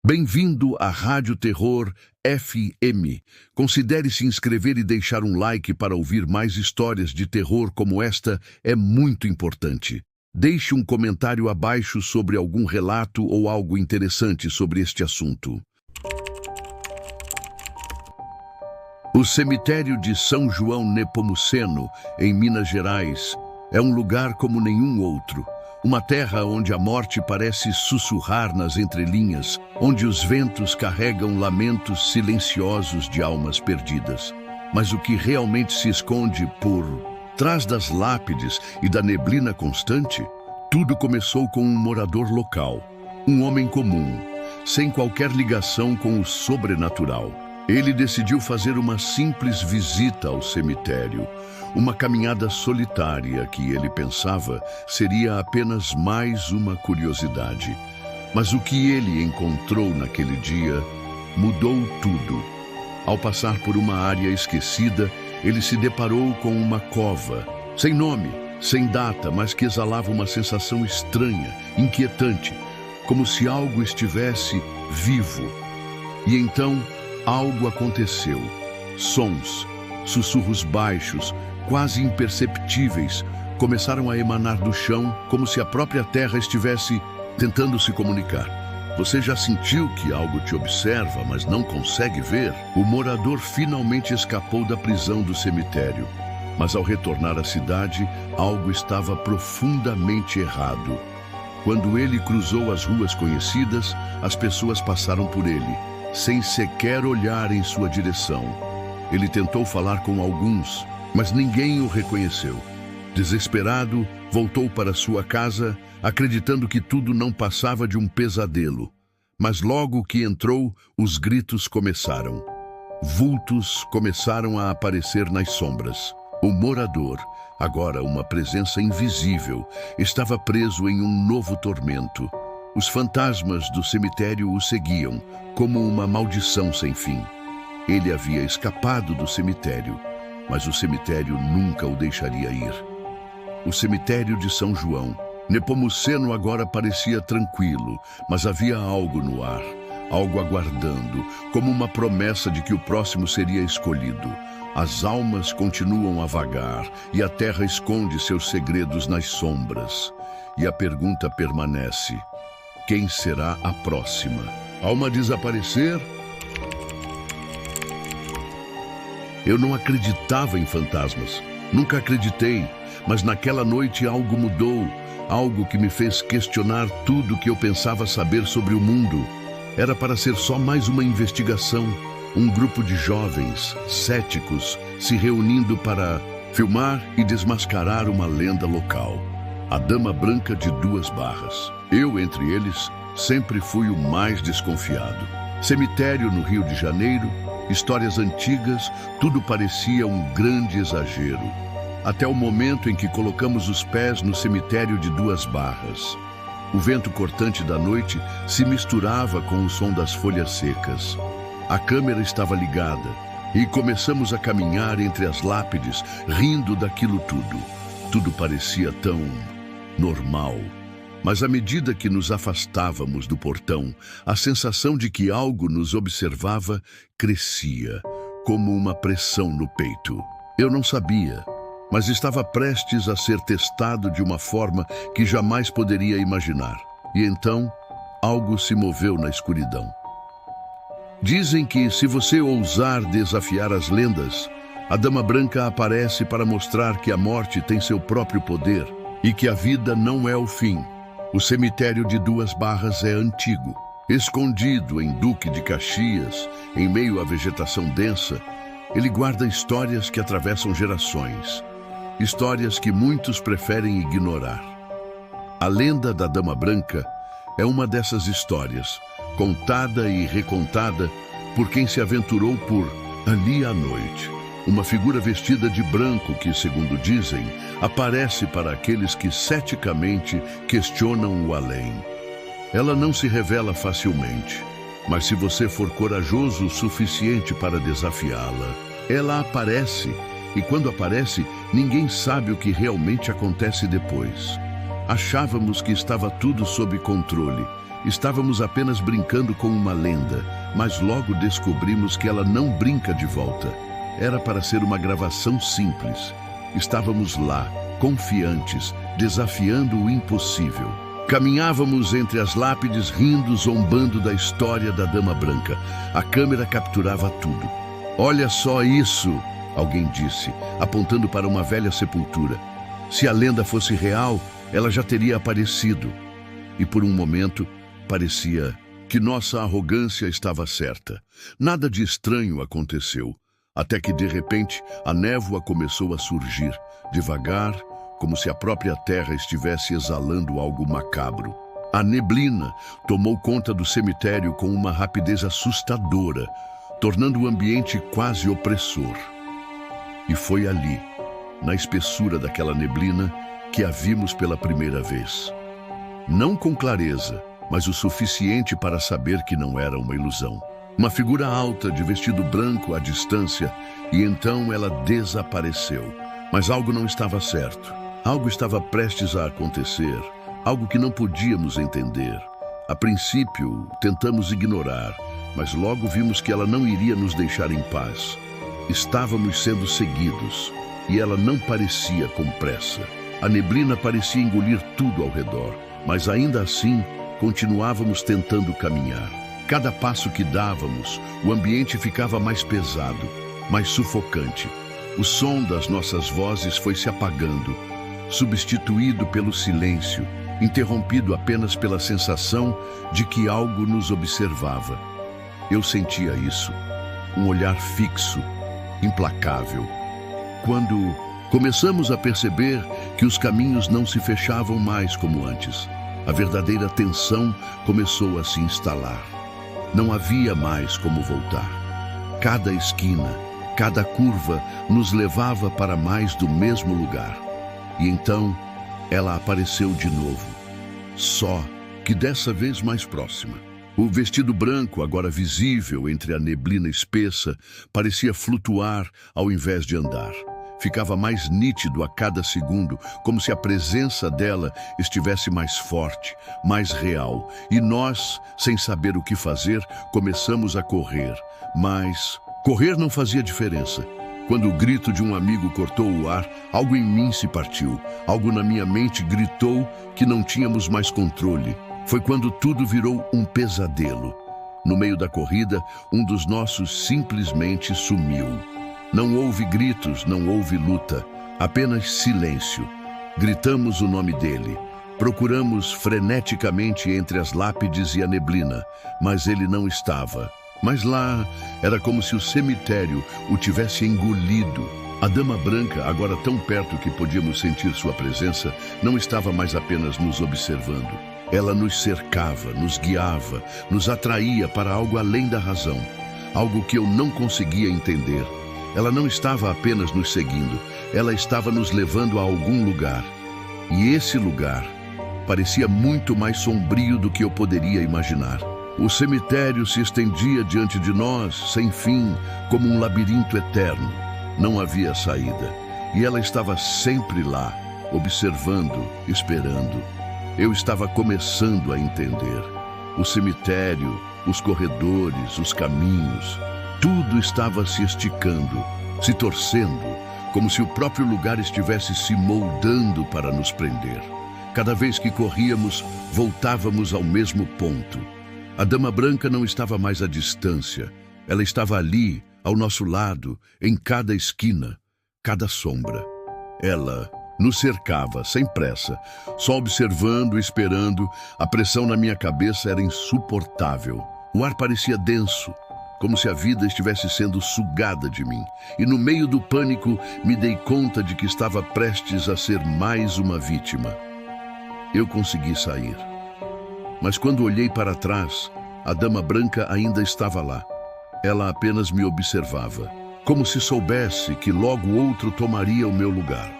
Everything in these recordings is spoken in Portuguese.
Bem-vindo à Rádio Terror FM. Considere se inscrever e deixar um like para ouvir mais histórias de terror como esta, é muito importante. Deixe um comentário abaixo sobre algum relato ou algo interessante sobre este assunto. O cemitério de São João Nepomuceno, em Minas Gerais, é um lugar como nenhum outro. Uma terra onde a morte parece sussurrar nas entrelinhas, onde os ventos carregam lamentos silenciosos de almas perdidas. Mas o que realmente se esconde por trás das lápides e da neblina constante? Tudo começou com um morador local, um homem comum, sem qualquer ligação com o sobrenatural. Ele decidiu fazer uma simples visita ao cemitério, uma caminhada solitária que ele pensava seria apenas mais uma curiosidade. Mas o que ele encontrou naquele dia mudou tudo. Ao passar por uma área esquecida, ele se deparou com uma cova, sem nome, sem data, mas que exalava uma sensação estranha, inquietante, como se algo estivesse vivo. E então, algo aconteceu. Sons, sussurros baixos, quase imperceptíveis, começaram a emanar do chão, como se a própria terra estivesse tentando se comunicar. Você já sentiu que algo te observa, mas não consegue ver? O morador finalmente escapou da prisão do cemitério. Mas ao retornar à cidade, algo estava profundamente errado. Quando ele cruzou as ruas conhecidas, as pessoas passaram por ele, sem sequer olhar em sua direção. Ele tentou falar com alguns, mas ninguém o reconheceu. Desesperado, voltou para sua casa, acreditando que tudo não passava de um pesadelo. Mas logo que entrou, os gritos começaram. Vultos começaram a aparecer nas sombras. O morador, agora uma presença invisível, estava preso em um novo tormento. Os fantasmas do cemitério o seguiam, como uma maldição sem fim. Ele havia escapado do cemitério, mas o cemitério nunca o deixaria ir. O cemitério de São João Nepomuceno agora parecia tranquilo, mas havia algo no ar, algo aguardando, como uma promessa de que o próximo seria escolhido. As almas continuam a vagar e a terra esconde seus segredos nas sombras. E a pergunta permanece: quem será a próxima? Alma desaparecer? Eu não acreditava em fantasmas. Nunca acreditei, mas naquela noite algo mudou. Algo que me fez questionar tudo que eu pensava saber sobre o mundo. Era para ser só mais uma investigação. Um grupo de jovens, céticos, se reunindo para filmar e desmascarar uma lenda local. A Dama Branca de Duas Barras. Eu, entre eles, sempre fui o mais desconfiado. Cemitério no Rio de Janeiro, histórias antigas, tudo parecia um grande exagero. Até o momento em que colocamos os pés no cemitério de Duas Barras. O vento cortante da noite se misturava com o som das folhas secas. A câmera estava ligada e começamos a caminhar entre as lápides, rindo daquilo tudo. Tudo parecia tão normal. Mas à medida que nos afastávamos do portão, a sensação de que algo nos observava crescia, como uma pressão no peito. Eu não sabia, mas estava prestes a ser testado de uma forma que jamais poderia imaginar. E então, algo se moveu na escuridão. Dizem que se você ousar desafiar as lendas, a Dama Branca aparece para mostrar que a morte tem seu próprio poder e que a vida não é o fim. O cemitério de Duas Barras é antigo. Escondido em Duque de Caxias, em meio à vegetação densa, ele guarda histórias que atravessam gerações. Histórias que muitos preferem ignorar. A lenda da Dama Branca é uma dessas histórias, contada e recontada por quem se aventurou por ali à noite. Uma figura vestida de branco que, segundo dizem, aparece para aqueles que ceticamente questionam o além. Ela não se revela facilmente, mas se você for corajoso o suficiente para desafiá-la, ela aparece, e quando aparece, ninguém sabe o que realmente acontece depois. Achávamos que estava tudo sob controle, Estávamos apenas brincando com uma lenda, mas logo descobrimos que ela não brinca de volta. Era para ser uma gravação simples. Estávamos lá, confiantes, desafiando o impossível. Caminhávamos entre as lápides rindo, zombando da história da Dama Branca. A câmera capturava tudo. "Olha só isso!" alguém disse, apontando para uma velha sepultura. Se a lenda fosse real, ela já teria aparecido. E por um momento, parecia que nossa arrogância estava certa. Nada de estranho aconteceu, até que de repente a névoa começou a surgir, devagar, como se a própria terra estivesse exalando algo macabro. A neblina tomou conta do cemitério com uma rapidez assustadora, tornando o ambiente quase opressor. E foi ali, na espessura daquela neblina, que a vimos pela primeira vez. Não com clareza, mas o suficiente para saber que não era uma ilusão. Uma figura alta, de vestido branco à distância, e então ela desapareceu. Mas algo não estava certo. Algo estava prestes a acontecer, algo que não podíamos entender. A princípio, tentamos ignorar, mas logo vimos que ela não iria nos deixar em paz. Estávamos sendo seguidos, e ela não parecia com pressa. A neblina parecia engolir tudo ao redor, mas ainda assim, continuávamos tentando caminhar. Cada passo que dávamos, o ambiente ficava mais pesado, mais sufocante. O som das nossas vozes foi se apagando, substituído pelo silêncio, interrompido apenas pela sensação de que algo nos observava. Eu sentia isso, um olhar fixo, implacável. Quando começamos a perceber que os caminhos não se fechavam mais como antes, a verdadeira tensão começou a se instalar. Não havia mais como voltar. Cada esquina, cada curva nos levava para mais do mesmo lugar. E então, ela apareceu de novo, só que dessa vez mais próxima. O vestido branco, agora visível entre a neblina espessa, parecia flutuar ao invés de andar. Ficava mais nítido a cada segundo, como se a presença dela estivesse mais forte, mais real. E nós, sem saber o que fazer, começamos a correr. Mas correr não fazia diferença. Quando o grito de um amigo cortou o ar, algo em mim se partiu. Algo na minha mente gritou que não tínhamos mais controle. Foi quando tudo virou um pesadelo. No meio da corrida, um dos nossos simplesmente sumiu. Não houve gritos, não houve luta, apenas silêncio. Gritamos o nome dele. Procuramos freneticamente entre as lápides e a neblina, mas ele não estava. Mas lá era como se o cemitério o tivesse engolido. A Dama Branca, agora tão perto que podíamos sentir sua presença, não estava mais apenas nos observando. Ela nos cercava, nos guiava, nos atraía para algo além da razão, algo que eu não conseguia entender. Ela não estava apenas nos seguindo, ela estava nos levando a algum lugar. E esse lugar parecia muito mais sombrio do que eu poderia imaginar. O cemitério se estendia diante de nós, sem fim, como um labirinto eterno. Não havia saída. E ela estava sempre lá, observando, esperando. Eu estava começando a entender. O cemitério, os corredores, os caminhos, tudo estava se esticando, se torcendo, como se o próprio lugar estivesse se moldando para nos prender. Cada vez que corríamos, voltávamos ao mesmo ponto. A Dama Branca não estava mais à distância. Ela estava ali, ao nosso lado, em cada esquina, cada sombra. Ela nos cercava, sem pressa, só observando e esperando. A pressão na minha cabeça era insuportável. O ar parecia denso, como se a vida estivesse sendo sugada de mim. E no meio do pânico, me dei conta de que estava prestes a ser mais uma vítima. Eu consegui sair. Mas quando olhei para trás, a Dama Branca ainda estava lá. Ela apenas me observava, como se soubesse que logo outro tomaria o meu lugar.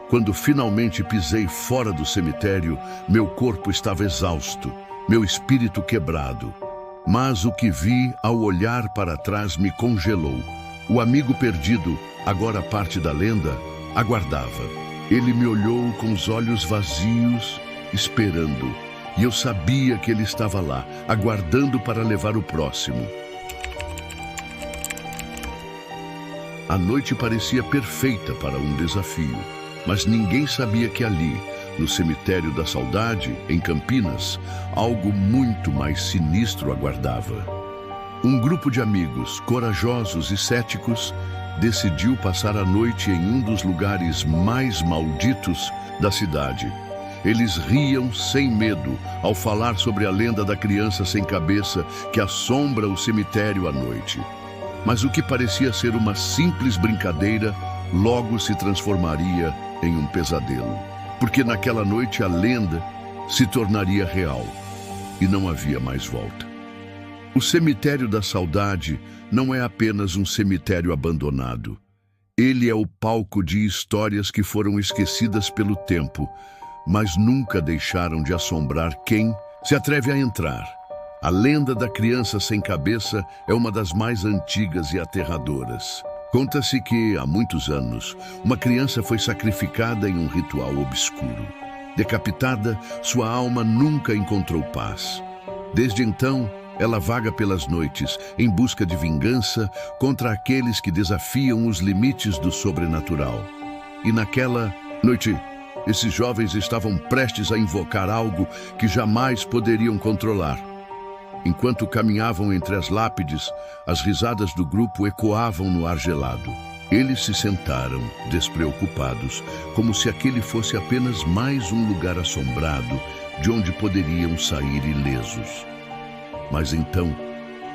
Quando finalmente pisei fora do cemitério, meu corpo estava exausto, meu espírito quebrado. Mas o que vi ao olhar para trás me congelou. O amigo perdido, agora parte da lenda, aguardava. Ele me olhou com os olhos vazios, esperando. e eu sabia que ele estava lá, aguardando para levar o próximo. A noite parecia perfeita para um desafio, mas ninguém sabia que ali, no cemitério da Saudade, em Campinas, algo muito mais sinistro aguardava. Um grupo de amigos, corajosos e céticos, decidiu passar a noite em um dos lugares mais malditos da cidade. Eles riam sem medo ao falar sobre a lenda da criança sem cabeça que assombra o cemitério à noite. Mas o que parecia ser uma simples brincadeira, logo se transformaria em um pesadelo. Porque naquela noite a lenda se tornaria real e não havia mais volta. O cemitério da Saudade não é apenas um cemitério abandonado. Ele é o palco de histórias que foram esquecidas pelo tempo, mas nunca deixaram de assombrar quem se atreve a entrar. A lenda da criança sem cabeça é uma das mais antigas e aterradoras. Conta-se que, há muitos anos, uma criança foi sacrificada em um ritual obscuro. Decapitada, sua alma nunca encontrou paz. Desde então, ela vaga pelas noites, em busca de vingança contra aqueles que desafiam os limites do sobrenatural. E naquela noite, esses jovens estavam prestes a invocar algo que jamais poderiam controlar. Enquanto caminhavam entre as lápides, as risadas do grupo ecoavam no ar gelado. Eles se sentaram, despreocupados, como se aquele fosse apenas mais um lugar assombrado, de onde poderiam sair ilesos. Mas então,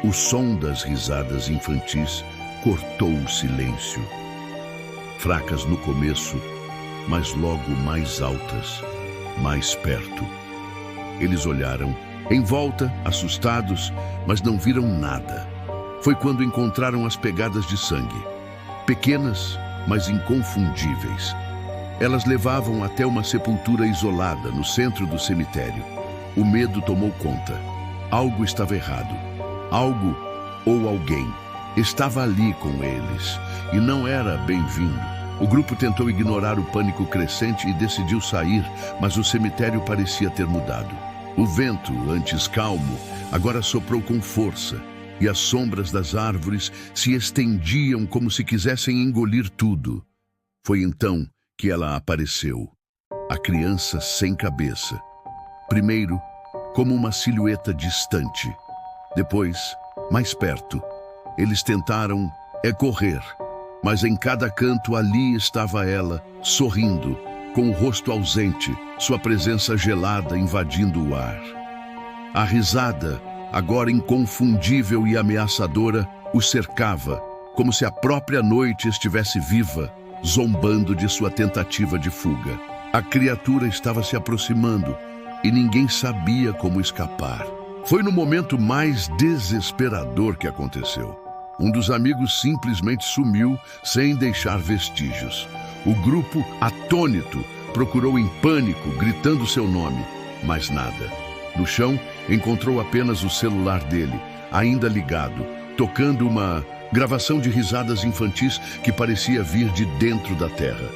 o som das risadas infantis cortou o silêncio. Fracas no começo, mas logo mais altas, mais perto. Eles olharam em volta, assustados, mas não viram nada. Foi quando encontraram as pegadas de sangue. Pequenas, mas inconfundíveis. Elas levavam até uma sepultura isolada no centro do cemitério. O medo tomou conta. Algo estava errado. Algo ou alguém estava ali com eles e não era bem-vindo. O grupo tentou ignorar o pânico crescente e decidiu sair, mas o cemitério parecia ter mudado. O vento, antes calmo, agora soprou com força, e as sombras das árvores se estendiam como se quisessem engolir tudo. Foi então que ela apareceu, a criança sem cabeça. Primeiro, como uma silhueta distante. Depois, mais perto. Eles tentaram correr, mas em cada canto ali estava ela, sorrindo, com o rosto ausente, sua presença gelada invadindo o ar. A risada, agora inconfundível e ameaçadora, os cercava, como se a própria noite estivesse viva, zombando de sua tentativa de fuga. A criatura estava se aproximando e ninguém sabia como escapar. Foi no momento mais desesperador que aconteceu. Um dos amigos simplesmente sumiu sem deixar vestígios. O grupo, atônito, procurou em pânico, gritando seu nome, mas nada. No chão, encontrou apenas o celular dele, ainda ligado, tocando uma gravação de risadas infantis que parecia vir de dentro da terra.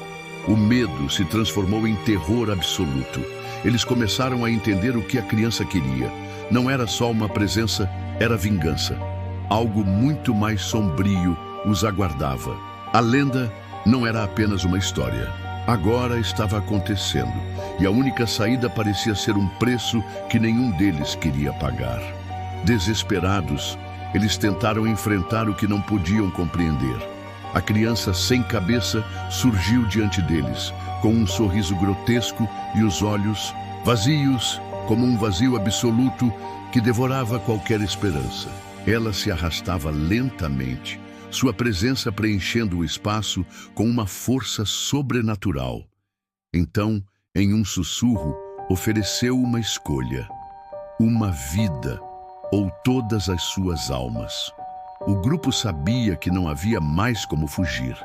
O medo se transformou em terror absoluto. Eles começaram a entender o que a criança queria. Não era só uma presença, era vingança. Algo muito mais sombrio os aguardava. A lenda não era apenas uma história. Agora estava acontecendo, e a única saída parecia ser um preço que nenhum deles queria pagar. Desesperados, eles tentaram enfrentar o que não podiam compreender. A criança sem cabeça surgiu diante deles, com um sorriso grotesco e os olhos vazios, como um vazio absoluto que devorava qualquer esperança. Ela se arrastava lentamente, sua presença preenchendo o espaço com uma força sobrenatural. Então, em um sussurro, ofereceu uma escolha: uma vida ou todas as suas almas. O grupo sabia que não havia mais como fugir.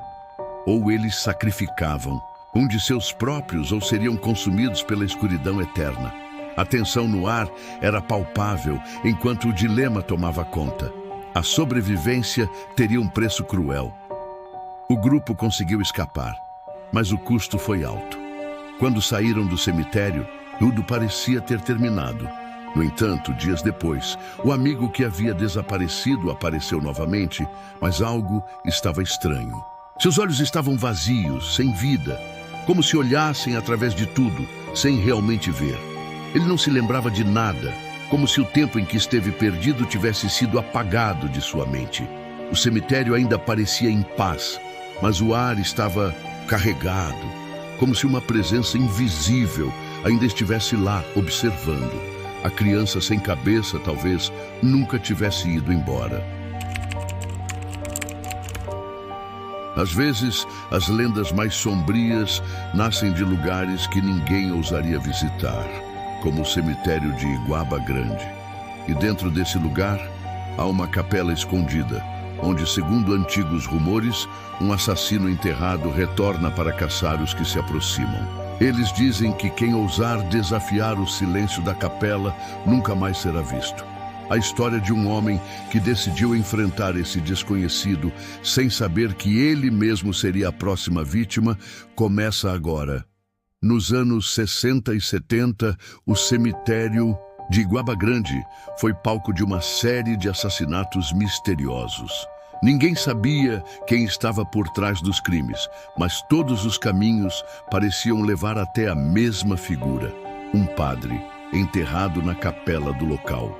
Ou eles sacrificavam um de seus próprios ou seriam consumidos pela escuridão eterna. A tensão no ar era palpável enquanto o dilema tomava conta. A sobrevivência teria um preço cruel. O grupo conseguiu escapar, mas o custo foi alto. Quando saíram do cemitério, Tudo parecia ter terminado. No entanto, dias depois, o amigo que havia desaparecido apareceu novamente, mas algo estava estranho. Seus olhos estavam vazios, sem vida, como se olhassem através de tudo, sem realmente ver. Ele não se lembrava de nada, como se o tempo em que esteve perdido tivesse sido apagado de sua mente. O cemitério ainda parecia em paz, mas o ar estava carregado, como se uma presença invisível ainda estivesse lá observando. A criança sem cabeça, talvez, nunca tivesse ido embora. Às vezes, as lendas mais sombrias nascem de lugares que ninguém ousaria visitar, como o cemitério de Iguaba Grande. E dentro desse lugar, há uma capela escondida, onde, segundo antigos rumores, um assassino enterrado retorna para caçar os que se aproximam. Eles dizem que quem ousar desafiar o silêncio da capela nunca mais será visto. A história de um homem que decidiu enfrentar esse desconhecido sem saber que ele mesmo seria a próxima vítima começa agora. Nos anos 60 e 70, o cemitério de Iguaba Grande foi palco de uma série de assassinatos misteriosos. Ninguém sabia quem estava por trás dos crimes, mas todos os caminhos pareciam levar até a mesma figura, um padre enterrado na capela do local.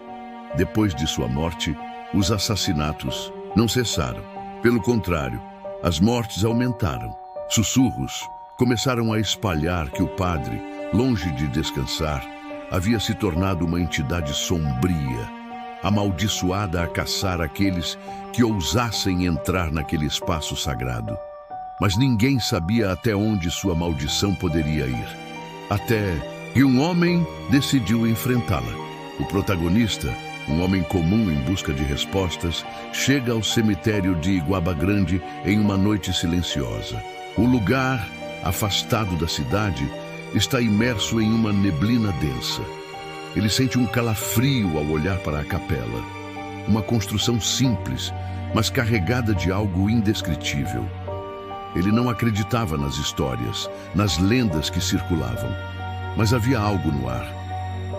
Depois de sua morte, os assassinatos não cessaram. Pelo contrário, as mortes aumentaram. Sussurros começaram a espalhar que o padre, longe de descansar, havia se tornado uma entidade sombria, amaldiçoada a caçar aqueles que ousassem entrar naquele espaço sagrado. Mas ninguém sabia até onde sua maldição poderia ir. Até que um homem decidiu enfrentá-la. O protagonista, um homem comum em busca de respostas, chega ao cemitério de Iguaba Grande em uma noite silenciosa. O lugar, afastado da cidade, está imerso em uma neblina densa. Ele sente um calafrio ao olhar para a capela. Uma construção simples, mas carregada de algo indescritível. Ele não acreditava nas histórias, nas lendas que circulavam. Mas havia algo no ar.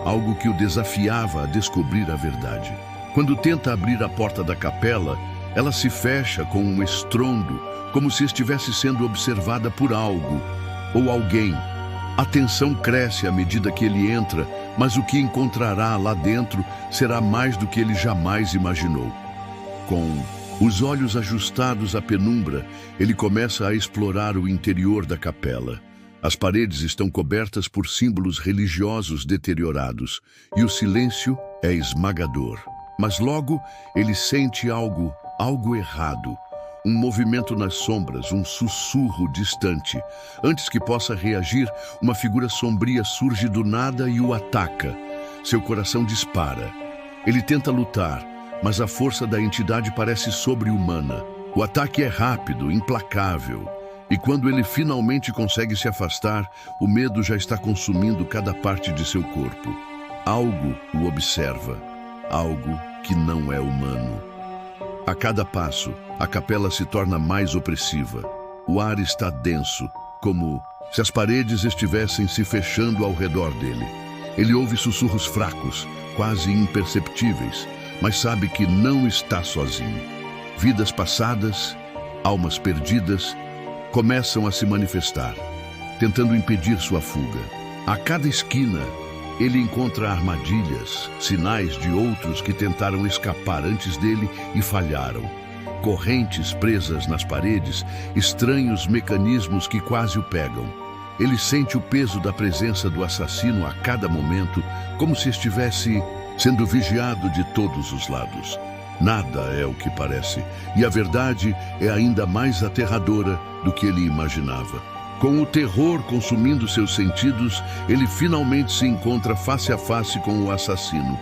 Algo que o desafiava a descobrir a verdade. Quando tenta abrir a porta da capela, ela se fecha com um estrondo, como se estivesse sendo observada por algo ou alguém. A tensão cresce à medida que ele entra, mas o que encontrará lá dentro será mais do que ele jamais imaginou. Com os olhos ajustados à penumbra, ele começa a explorar o interior da capela. As paredes estão cobertas por símbolos religiosos deteriorados e o silêncio é esmagador. Mas logo ele sente algo errado. Um movimento nas sombras, um sussurro distante. Antes que possa reagir, uma figura sombria surge do nada e o ataca. Seu coração dispara. Ele tenta lutar, mas a força da entidade parece sobre-humana. O ataque é rápido, implacável. E quando ele finalmente consegue se afastar, o medo já está consumindo cada parte de seu corpo. Algo o observa, algo que não é humano. A cada passo, a capela se torna mais opressiva. O ar está denso, como se as paredes estivessem se fechando ao redor dele. Ele ouve sussurros fracos, quase imperceptíveis, mas sabe que não está sozinho. Vidas passadas, almas perdidas, começam a se manifestar, tentando impedir sua fuga. A cada esquina, ele encontra armadilhas, sinais de outros que tentaram escapar antes dele e falharam. Correntes presas nas paredes, estranhos mecanismos que quase o pegam. Ele sente o peso da presença do assassino a cada momento, como se estivesse sendo vigiado de todos os lados. Nada é o que parece, e a verdade é ainda mais aterradora do que ele imaginava. Com o terror consumindo seus sentidos, ele finalmente se encontra face a face com o assassino.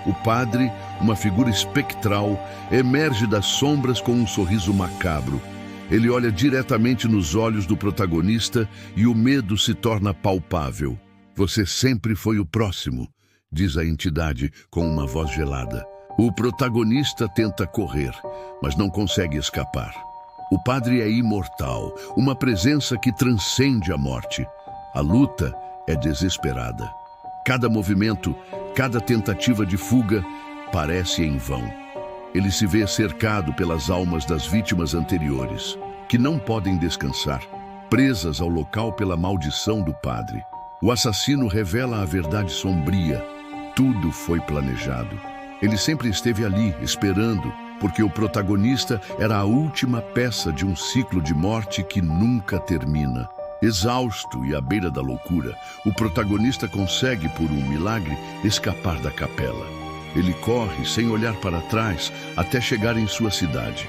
O padre, uma figura espectral, emerge das sombras com um sorriso macabro. Ele olha diretamente nos olhos do protagonista e o medo se torna palpável. "Você sempre foi o próximo", diz a entidade com uma voz gelada. O protagonista tenta correr, mas não consegue escapar. O padre é imortal, uma presença que transcende a morte. A luta é desesperada. Cada movimento, cada tentativa de fuga parece em vão. Ele se vê cercado pelas almas das vítimas anteriores, que não podem descansar, presas ao local pela maldição do padre. O assassino revela a verdade sombria. Tudo foi planejado. Ele sempre esteve ali, esperando, porque o protagonista era a última peça de um ciclo de morte que nunca termina. Exausto e à beira da loucura, o protagonista consegue, por um milagre, escapar da capela. Ele corre, sem olhar para trás, até chegar em sua cidade.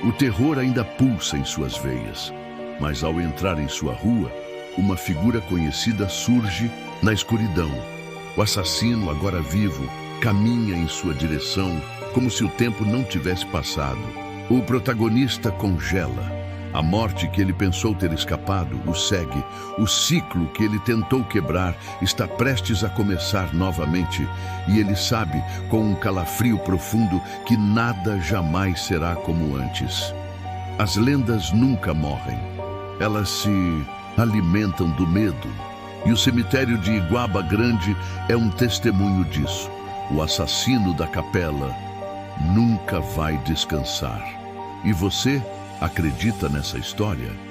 O terror ainda pulsa em suas veias, mas ao entrar em sua rua, uma figura conhecida surge na escuridão. O assassino, agora vivo, caminha em sua direção, como se o tempo não tivesse passado. O protagonista congela. A morte que ele pensou ter escapado o segue. O ciclo que ele tentou quebrar está prestes a começar novamente. E ele sabe, com um calafrio profundo, que nada jamais será como antes. As lendas nunca morrem. Elas se alimentam do medo. E o cemitério de Iguaba Grande é um testemunho disso. O assassino da capela nunca vai descansar. E você acredita nessa história?